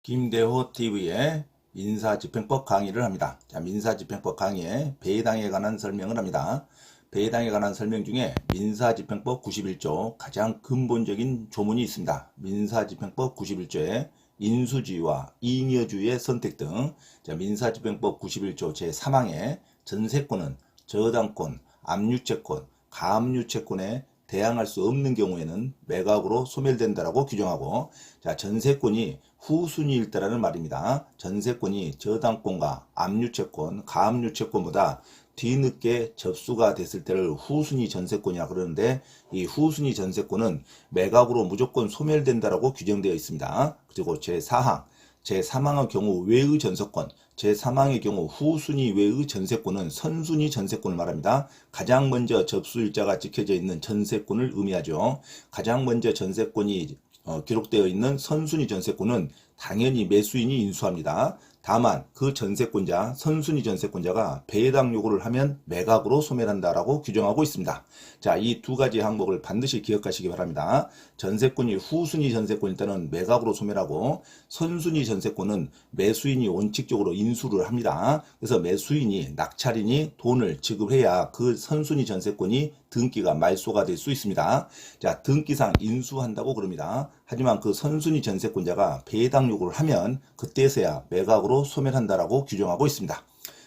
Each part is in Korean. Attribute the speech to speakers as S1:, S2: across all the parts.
S1: 김대호 TV의 민사집행법 강의를 합니다. 자, 민사집행법 강의에 배당에 관한 설명을 합니다. 배당에 관한 설명 중에 민사집행법 91조 가장 근본적인 조문이 있습니다. 민사집행법 91조에 인수주의와 잉여주의의 선택 등, 자, 민사집행법 91조 제3항에 전세권은 저당권, 압류채권, 가압류채권에 대항할 수 없는 경우에는 매각으로 소멸된다라고 규정하고, 자, 전세권이 후순위일 때라는 말입니다. 전세권이 저당권과 압류채권, 가압류채권보다 뒤늦게 접수가 됐을 때를 후순위 전세권이라 그러는데, 이 후순위 전세권은 매각으로 무조건 소멸된다라고 규정되어 있습니다. 그리고 제4항, 제3항의 경우 외의 전세권, 제3항의 경우 후순위 외의 전세권은 선순위 전세권을 말합니다. 가장 먼저 접수일자가 찍혀져 있는 전세권을 의미하죠. 가장 먼저 전세권이 기록되어 있는 선순위 전세권은 당연히 매수인이 인수합니다. 다만 그 전세권자, 선순위 전세권자가 배당 요구를 하면 매각으로 소멸한다라고 규정하고 있습니다. 자, 이 두 가지 항목을 반드시 기억하시기 바랍니다. 전세권이 후순위 전세권일 때는 매각으로 소멸하고, 선순위 전세권은 매수인이 원칙적으로 인수를 합니다. 그래서 매수인이, 낙찰인이 돈을 지급해야 그 선순위 전세권이 등기가 말소가 될 수 있습니다. 자, 등기상 인수한다고 그럽니다. 하지만 그 선순위 전세권자가 배당 요구를 하면 그때서야 매각으로 소멸한다라고 규정하고 있습니다.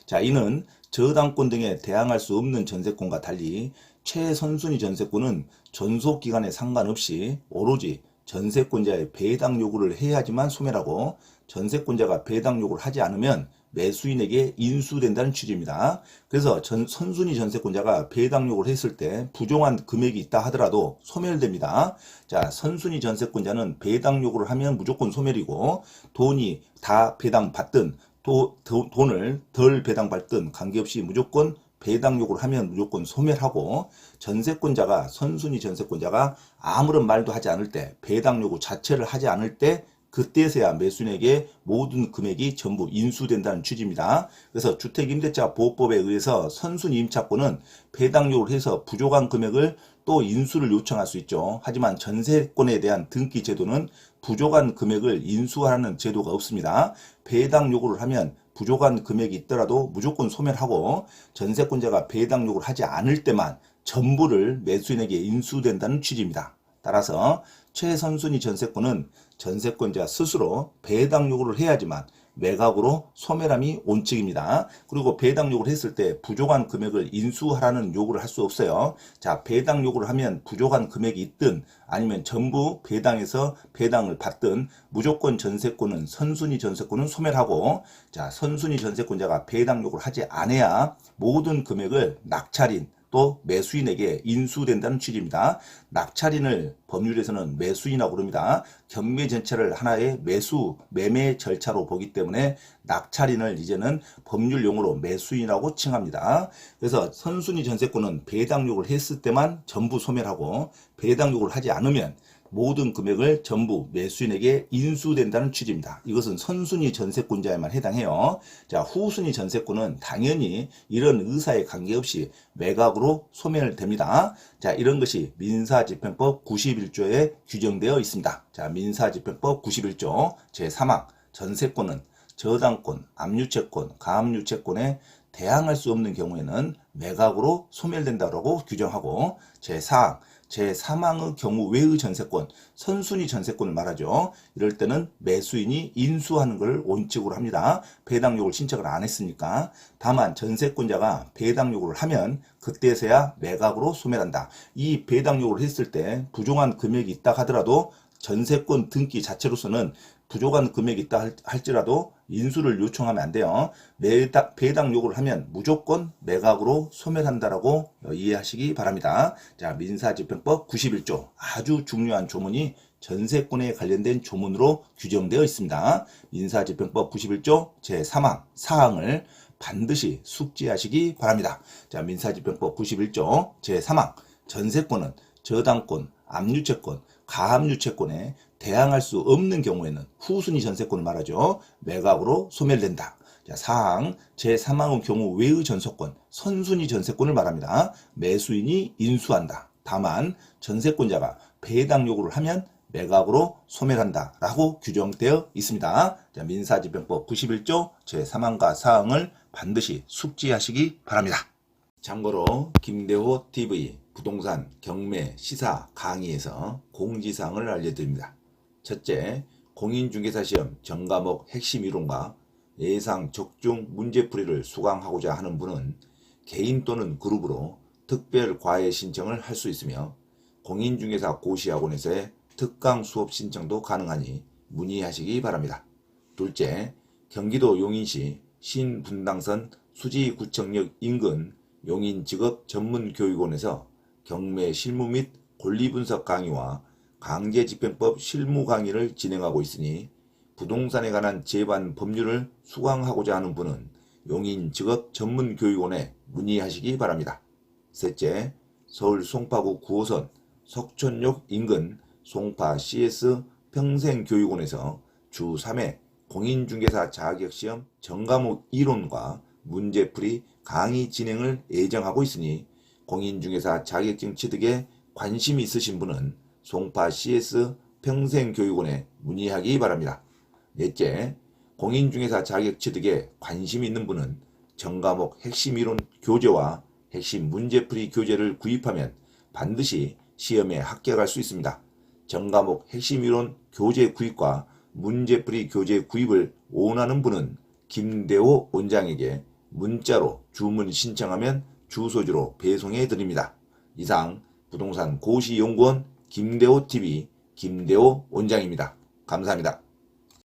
S1: 자, 이는 저당권 등에 대항할 수 없는 전세권과 달리 최선순위 전세권은 존속기간에 상관없이 오로지 전세권자의 배당 요구를 해야지만 소멸하고, 전세권자가 배당 요구를 하지 않으면 매수인에게 인수된다는 취지입니다. 그래서 선순위 전세권자가 배당 요구를 했을 때 부정한 금액이 있다 하더라도 소멸됩니다. 자, 선순위 전세권자는 배당 요구를 하면 무조건 소멸이고, 돈이 다 배당 받든 돈을 덜 배당 받든 관계없이 무조건 배당 요구를 하면 무조건 소멸하고, 전세권자가, 선순위 전세권자가 아무런 말도 하지 않을 때, 배당 요구 자체를 하지 않을 때, 그때서야 매수인에게 모든 금액이 전부 인수된다는 취지입니다. 그래서 주택임대차 보호법에 의해서 선순위 임차권은 배당 요구를 해서 부족한 금액을 또 인수를 요청할 수 있죠. 하지만 전세권에 대한 등기 제도는 부족한 금액을 인수하는 제도가 없습니다. 배당 요구를 하면 부족한 금액이 있더라도 무조건 소멸하고, 전세권자가 배당 요구를 하지 않을 때만 전부를 매수인에게 인수된다는 취지입니다. 따라서 최선순위 전세권은 전세권자 스스로 배당 요구를 해야지만 매각으로 소멸함이 원칙입니다. 그리고 배당 요구를 했을 때 부족한 금액을 인수하라는 요구를 할 수 없어요. 자, 배당 요구를 하면 부족한 금액이 있든 아니면 전부 배당에서 배당을 받든 무조건 전세권은, 선순위 전세권은 소멸하고, 자, 선순위 전세권자가 배당 요구를 하지 않아야 모든 금액을 낙찰인 또 매수인에게 인수된다는 취지입니다. 낙찰인을 법률에서는 매수인이라고 부릅니다. 경매 전체를 하나의 매매 절차로 보기 때문에 낙찰인을 이제는 법률 용어로 매수인이라고 칭합니다. 그래서 선순위 전세권은 배당 요구를 했을 때만 전부 소멸하고, 배당 요구를 하지 않으면 모든 금액을 전부 매수인에게 인수된다는 취지입니다. 이것은 선순위 전세권자에만 해당해요. 자, 후순위 전세권은 당연히 이런 의사에 관계없이 매각으로 소멸됩니다. 자, 이런 것이 민사집행법 91조에 규정되어 있습니다. 자, 민사집행법 91조 제3항 전세권은 저당권, 압류채권, 가압류채권에 대항할 수 없는 경우에는 매각으로 소멸된다고 규정하고, 제4항 제3항의 경우 외의 전세권, 선순위 전세권을 말하죠. 이럴 때는 매수인이 인수하는 것을 원칙으로 합니다. 배당 요구를 신청을 안 했으니까. 다만 전세권자가 배당 요구를 하면 그때서야 매각으로 소멸한다. 이 배당 요구를 했을 때 부족한 금액이 있다 하더라도 전세권 등기 자체로서는 부족한 금액이 있다 할지라도 인수를 요청하면 안 돼요. 배당 요구를 하면 무조건 매각으로 소멸한다라고 이해하시기 바랍니다. 자, 민사집행법 91조 아주 중요한 조문이 전세권에 관련된 조문으로 규정되어 있습니다. 민사집행법 91조 제3항, 4항을 반드시 숙지하시기 바랍니다. 자, 민사집행법 91조 제3항 전세권은 저당권, 압류채권, 가압류채권에 대항할 수 없는 경우에는 후순위 전세권을 말하죠. 매각으로 소멸된다. 자, 4항 제3항의 경우 외의 전세권, 선순위 전세권을 말합니다. 매수인이 인수한다. 다만 전세권자가 배당 요구를 하면 매각으로 소멸한다 라고 규정되어 있습니다. 자, 민사집행법 91조 제3항과 4항을 반드시 숙지하시기 바랍니다. 참고로 김대호 TV 부동산 경매 시사 강의에서 공지사항을 알려드립니다. 첫째, 공인중개사 시험 전과목 핵심 이론과 예상 적중 문제풀이를 수강하고자 하는 분은 개인 또는 그룹으로 특별 과외 신청을 할 수 있으며 공인중개사 고시학원에서의 특강 수업 신청도 가능하니 문의하시기 바랍니다. 둘째, 경기도 용인시 신분당선 수지구청역 인근 용인직업전문교육원에서 경매 실무 및 권리분석 강의와 강제집행법 실무 강의를 진행하고 있으니 부동산에 관한 제반 법률을 수강하고자 하는 분은 용인직업전문교육원에 문의하시기 바랍니다. 셋째, 서울 송파구 9호선 석촌역 인근 송파 CS 평생교육원에서 주 3회 공인중개사 자격시험 전과목 이론과 문제풀이 강의 진행을 예정하고 있으니 공인중개사 자격증 취득에 관심이 있으신 분은 송파 CS 평생교육원에 문의하기 바랍니다. 넷째, 공인중개사 자격 취득에 관심이 있는 분은 전과목 핵심 이론 교재와 핵심 문제풀이 교재를 구입하면 반드시 시험에 합격할 수 있습니다. 전과목 핵심 이론 교재 구입과 문제풀이 교재 구입을 원하는 분은 김대호 원장에게 문자로 주문 신청하면 주소지로 배송해 드립니다. 이상 부동산 고시연구원 김대호 TV 김대호 원장입니다. 감사합니다.